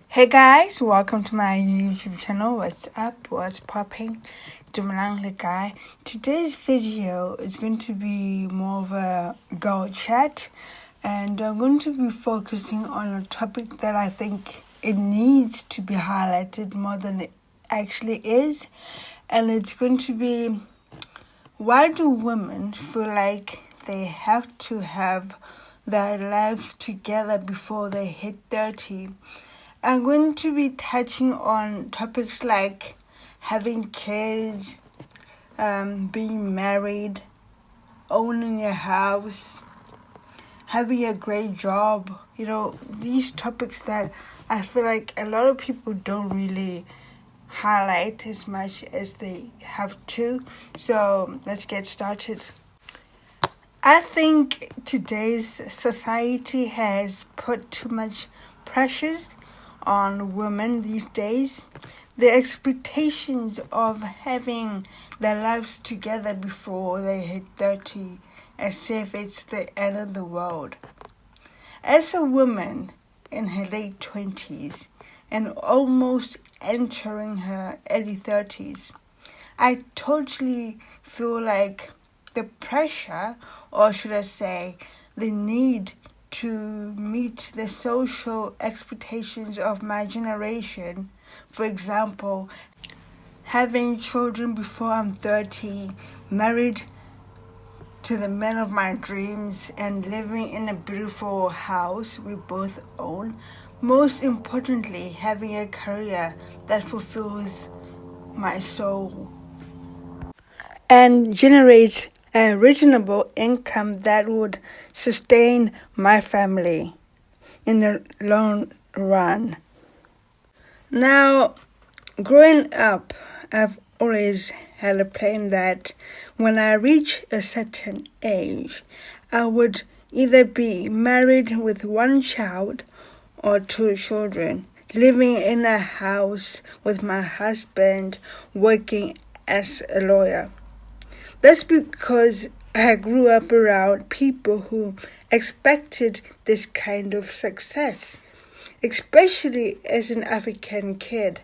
Hey guys, welcome to my YouTube channel. What's up? What's popping? Dumalang guy. Today's video is going to be more of a girl chat, and I'm going to be focusing on a topic that I think it needs to be highlighted more than it actually is, and it's going to be, why do women feel like they have to have their lives together before they hit 30? I'm going to be touching on topics like having kids, being married, owning a house, having a great job. These topics that I feel like a lot of people don't really highlight as much as they have to. So let's get started. I think today's society has put too much pressures on women these days. The expectations of having their lives together before they hit 30, as if it's the end of the world. As a woman in her late 20s and almost entering her early 30s, I totally feel like the pressure, or should I say, the need to meet the social expectations of my generation. For example, having children before I'm 30, married to the man of my dreams, and living in a beautiful house we both own. Most importantly, having a career that fulfills my soul and generates a reasonable income that would sustain my family in the long run. Now, growing up, I've always had a plan that when I reach a certain age, I would either be married with one child or two children, living in a house with my husband, working as a lawyer. That's because I grew up around people who expected this kind of success, especially as an African kid.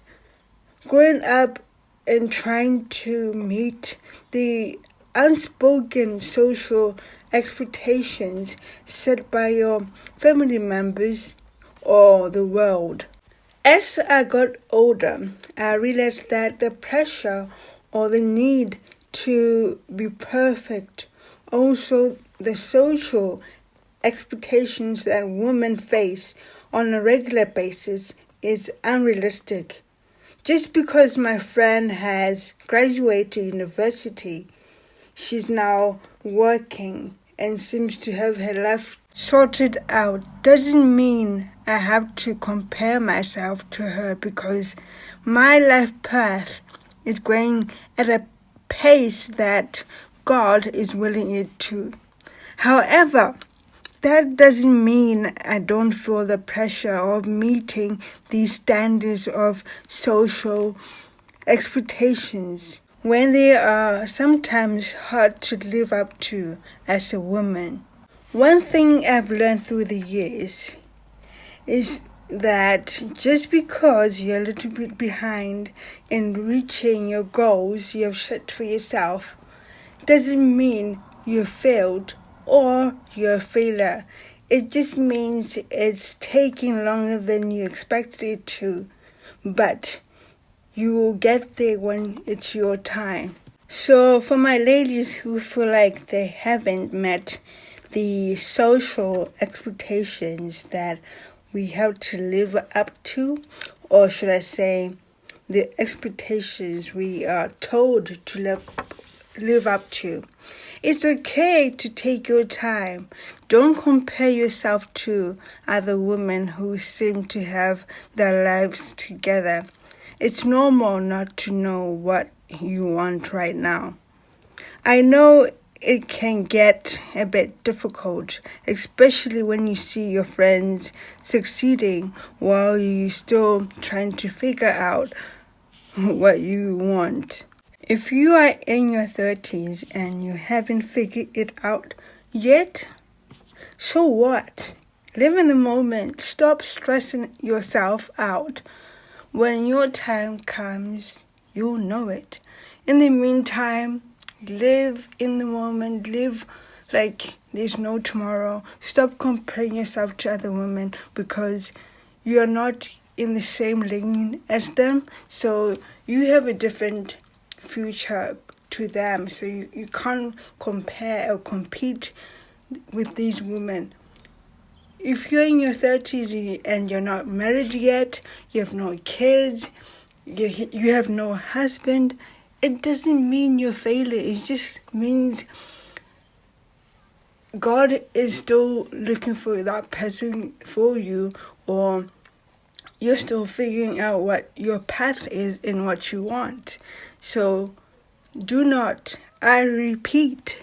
Growing up and trying to meet the unspoken social expectations set by your family members or the world. As I got older, I realized that the pressure or the need to be perfect, also the social expectations that women face on a regular basis, is unrealistic. Just because my friend has graduated university, she's now working and seems to have her life sorted out, doesn't mean I have to compare myself to her, because my life path is going at a pace that God is willing it to. However, that doesn't mean I don't feel the pressure of meeting these standards of social expectations when they are sometimes hard to live up to as a woman. One thing I've learned through the years is that just because you're a little bit behind in reaching your goals you have set for yourself doesn't mean you failed or you're a failure. It just means it's taking longer than you expected it to, but you will get there when it's your time. So for my ladies who feel like they haven't met the social expectations that we have to live up to, or should I say, the expectations we are told to live up to. It's okay to take your time. Don't compare yourself to other women who seem to have their lives together. It's normal not to know what you want right now. I know it can get a bit difficult, especially when you see your friends succeeding while you're still trying to figure out what you want. If you are in your 30s and you haven't figured it out yet, so what? Live in the moment. Stop stressing yourself out. When your time comes, you'll know it. In the meantime, live in the moment. Live like there's no tomorrow. Stop comparing yourself to other women because you're not in the same lane as them. So you have a different future to them. So you can't compare or compete with these women. If you're in your 30s and you're not married yet, you have no kids, you have no husband, it doesn't mean you're failure. It just means God is still looking for that person for you, or you're still figuring out what your path is and what you want. So do not, I repeat,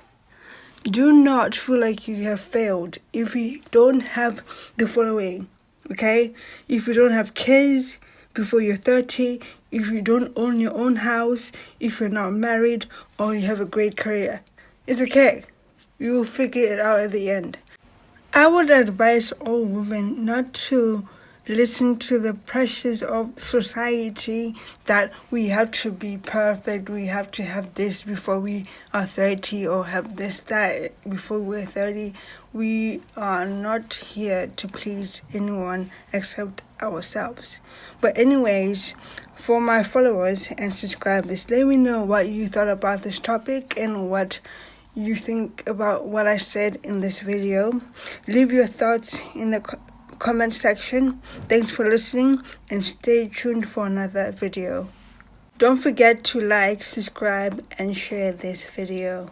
do not feel like you have failed if you don't have the following, okay? If you don't have kids before you're 30, if you don't own your own house, if you're not married, or you have a great career, it's okay. You'll figure it out at the end. I would advise all women not to listen to the pressures of society that we have to be perfect, we have to have this before we are 30, or have that before we're 30. We are not here to please anyone except ourselves. But anyways, for my followers and subscribers, let me know what you thought about this topic and what you think about what I said in this video. Leave your thoughts in the comment section. Thanks for listening and stay tuned for another video. Don't forget to like, subscribe and share this video.